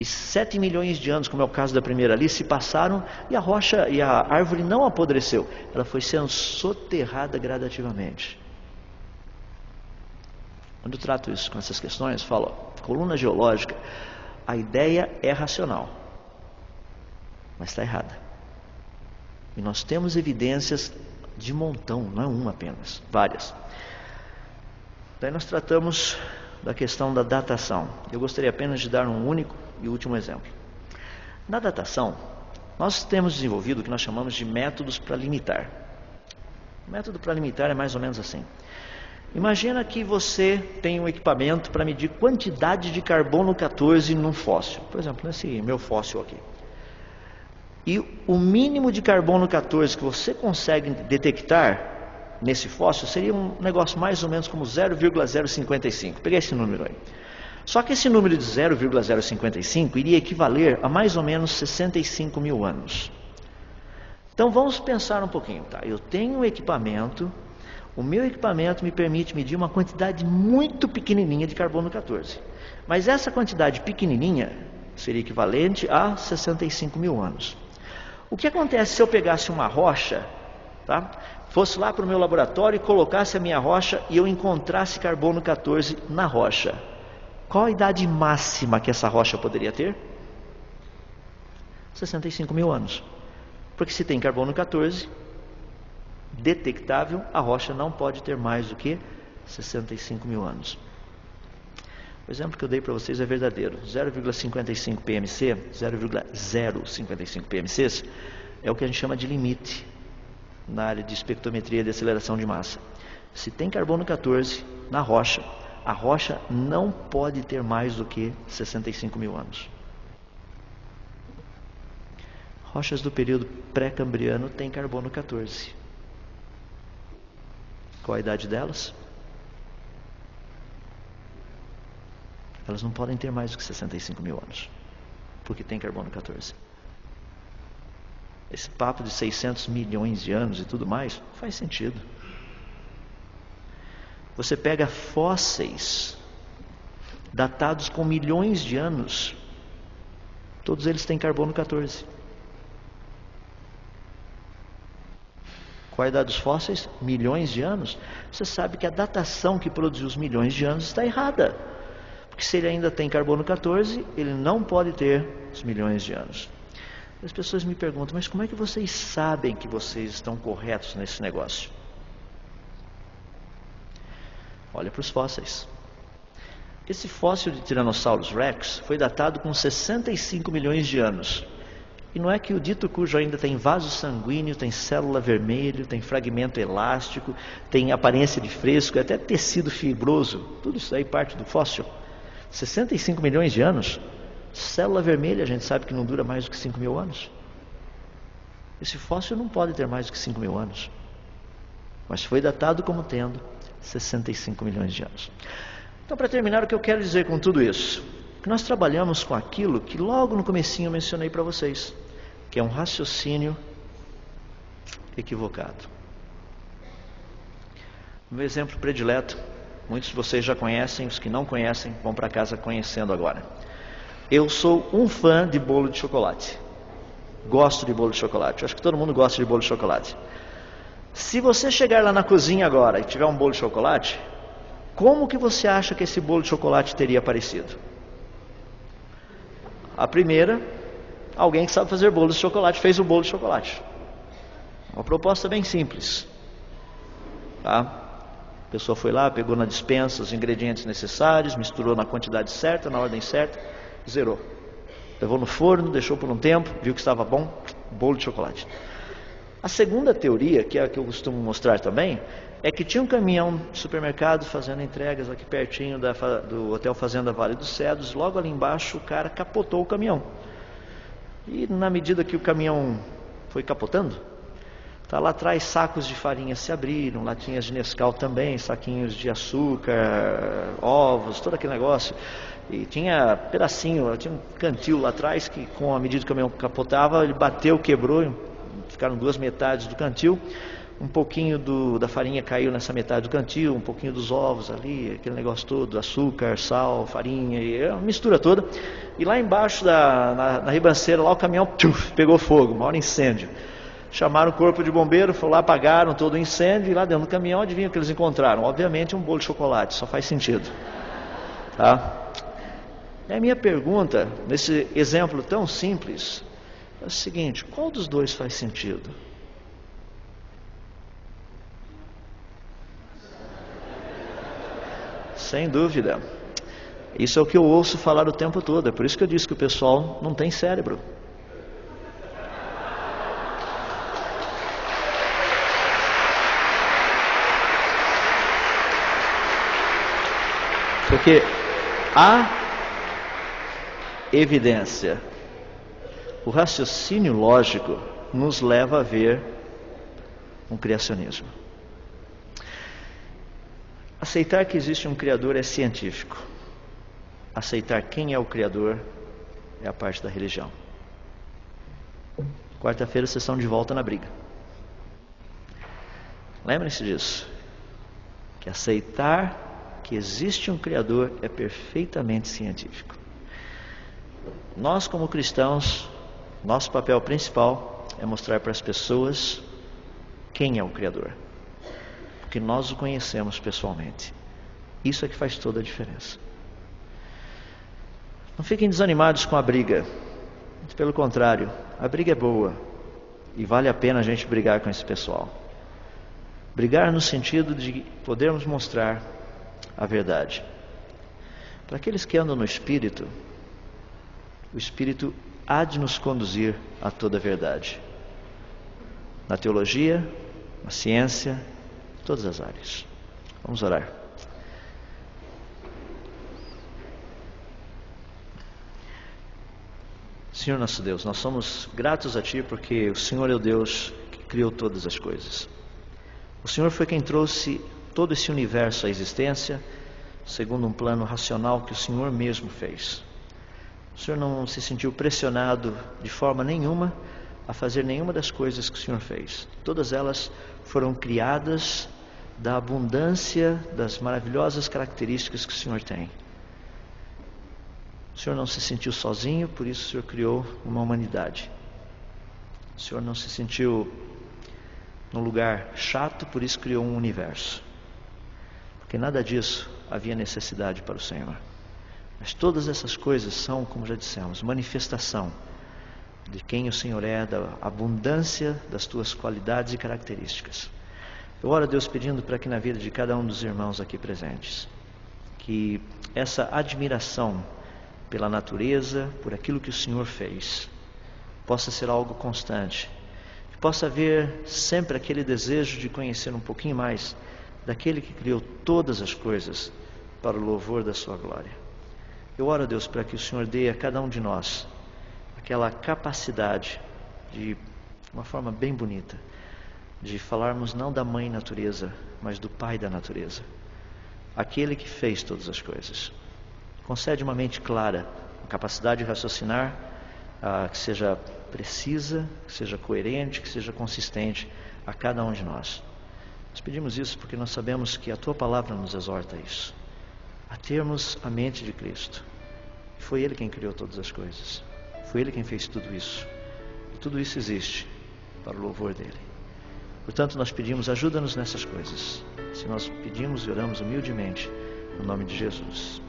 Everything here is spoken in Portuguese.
E 7 milhões de anos, como é o caso da primeira ali, se passaram e a rocha e a árvore não apodreceu. Ela foi sendo soterrada gradativamente. Quando eu trato isso com essas questões, falo, coluna geológica, a ideia é racional, mas está errada. E nós temos evidências de montão, não é uma apenas, várias. Daí nós tratamos da questão da datação. Eu gostaria apenas de dar um único e último exemplo. Na datação, nós temos desenvolvido o que nós chamamos de métodos para limitar. O método para limitar é mais ou menos assim. Imagina que você tem um equipamento para medir quantidade de carbono 14 num fóssil. Por exemplo, nesse meu fóssil aqui. E o mínimo de carbono 14 que você consegue detectar nesse fóssil seria um negócio mais ou menos como 0,055. Peguei esse número aí. Só que esse número de 0,055 iria equivaler a mais ou menos 65 mil anos. Então vamos pensar um pouquinho, tá? Eu tenho um equipamento, o meu equipamento me permite medir uma quantidade muito pequenininha de carbono 14. Mas essa quantidade pequenininha seria equivalente a 65 mil anos. O que acontece se eu pegasse uma rocha, tá? Fosse lá para o meu laboratório e colocasse a minha rocha e eu encontrasse carbono 14 na rocha? Qual a idade máxima que essa rocha poderia ter? 65 mil anos. Porque se tem carbono 14 detectável, a rocha não pode ter mais do que 65 mil anos. O exemplo que eu dei para vocês é verdadeiro. 0,55 PMC, 0,055 PMCs é o que a gente chama de limite na área de espectrometria de aceleração de massa. Se tem carbono 14 na rocha, a rocha não pode ter mais do que 65 mil anos. Rochas do período pré-cambriano têm carbono 14. Qual a idade delas? Elas não podem ter mais do que 65 mil anos, porque tem carbono 14. Esse papo de 600 milhões de anos e tudo mais, faz sentido. Você pega fósseis datados com milhões de anos, todos eles têm carbono 14. Qual a idade dos fósseis? Milhões de anos. Você sabe que a datação que produziu os milhões de anos está errada. Porque se ele ainda tem carbono 14, ele não pode ter os milhões de anos. As pessoas me perguntam, mas como é que vocês sabem que vocês estão corretos nesse negócio? Olha para os fósseis. Esse fóssil de Tyrannosaurus Rex foi datado com 65 milhões de anos. E não é que o dito cujo ainda tem vaso sanguíneo, tem célula vermelha, tem fragmento elástico, tem aparência de fresco, até tecido fibroso. Tudo isso aí parte do fóssil. 65 milhões de anos. Célula vermelha a gente sabe que não dura mais do que 5 mil anos. Esse fóssil não pode ter mais do que 5 mil anos. Mas foi datado como tendo 65 milhões de anos. Então, para terminar, o que eu quero dizer com tudo isso? Que nós trabalhamos com aquilo que logo no comecinho eu mencionei para vocês, que é um raciocínio equivocado. Meu exemplo predileto, muitos de vocês já conhecem, os que não conhecem vão para casa conhecendo agora. Eu sou um fã de bolo de chocolate. Gosto de bolo de chocolate. Eu acho que todo mundo gosta de bolo de chocolate. Se você chegar lá na cozinha agora e tiver um bolo de chocolate, como que você acha que esse bolo de chocolate teria aparecido? A primeira, alguém que sabe fazer bolo de chocolate fez o bolo de chocolate. Uma proposta bem simples. Tá? A pessoa foi lá, pegou na despensa os ingredientes necessários, misturou na quantidade certa, na ordem certa, zerou. Levou no forno, deixou por um tempo, viu que estava bom, bolo de chocolate. A segunda teoria, que é a que eu costumo mostrar também, é que tinha um caminhão de supermercado fazendo entregas aqui pertinho do Hotel Fazenda Vale dos Cedros. Logo ali embaixo o cara capotou o caminhão. E na medida que o caminhão foi capotando, tá lá atrás sacos de farinha se abriram, latinhas de Nescau também, saquinhos de açúcar, ovos, todo aquele negócio. E tinha pedacinho, tinha um cantil lá atrás que, com a medida que o caminhão capotava, ele bateu, quebrou, ficaram duas metades do cantil. um pouquinho da farinha caiu nessa metade do cantil, um pouquinho dos ovos ali, aquele negócio todo, açúcar, sal, farinha, e a mistura toda. E lá embaixo na ribanceira, lá o caminhão pegou fogo, maior incêndio. Chamaram o corpo de bombeiro, foram lá, apagaram todo o incêndio, e lá dentro do caminhão, adivinha o que eles encontraram? Obviamente um bolo de chocolate, só faz sentido. Tá? E a minha pergunta, nesse exemplo tão simples, é o seguinte: qual dos dois faz sentido? Sem dúvida. Isso é o que eu ouço falar o tempo todo. É por isso que eu disse que o pessoal não tem cérebro. Porque há evidência. O raciocínio lógico nos leva a ver um criacionismo. Aceitar que existe um Criador é científico. Aceitar quem é o Criador é a parte da religião. Quarta-feira vocês estão de volta na briga. Lembrem-se disso. Que aceitar que existe um Criador é perfeitamente científico. Nós, como cristãos, nosso papel principal é mostrar para as pessoas quem é o Criador. Porque nós o conhecemos pessoalmente. Isso é que faz toda a diferença. Não fiquem desanimados com a briga. Pelo contrário, a briga é boa. E vale a pena a gente brigar com esse pessoal. Brigar no sentido de podermos mostrar a verdade. Para aqueles que andam no Espírito, o Espírito há de nos conduzir a toda a verdade. Na teologia, na ciência, todas as áreas. Vamos orar. Senhor nosso Deus, nós somos gratos a Ti porque o Senhor é o Deus que criou todas as coisas. O Senhor foi quem trouxe todo esse universo à existência, segundo um plano racional que o Senhor mesmo fez. O Senhor não se sentiu pressionado de forma nenhuma a fazer nenhuma das coisas que o Senhor fez. Todas elas foram criadas da abundância das maravilhosas características que o Senhor tem. O Senhor não se sentiu sozinho, por isso o Senhor criou uma humanidade. O Senhor não se sentiu num lugar chato, por isso criou um universo. Porque nada disso havia necessidade para o Senhor. Mas todas essas coisas são, como já dissemos, manifestação de quem o Senhor é, da abundância das tuas qualidades e características. Eu oro a Deus pedindo para que na vida de cada um dos irmãos aqui presentes, que essa admiração pela natureza, por aquilo que o Senhor fez, possa ser algo constante. Que possa haver sempre aquele desejo de conhecer um pouquinho mais daquele que criou todas as coisas para o louvor da sua glória. Eu oro a Deus para que o Senhor dê a cada um de nós aquela capacidade de uma forma bem bonita, de falarmos não da mãe natureza, mas do pai da natureza, aquele que fez todas as coisas. Concede uma mente clara, uma capacidade de raciocinar que seja precisa, que seja coerente, que seja consistente a cada um de nós. Nós pedimos isso porque nós sabemos que a Tua Palavra nos exorta a isso, a termos a mente de Cristo. Foi Ele quem criou todas as coisas, foi Ele quem fez tudo isso, e tudo isso existe para o louvor dEle. Portanto, nós pedimos, ajuda-nos nessas coisas. Se nós pedimos e oramos humildemente, no nome de Jesus.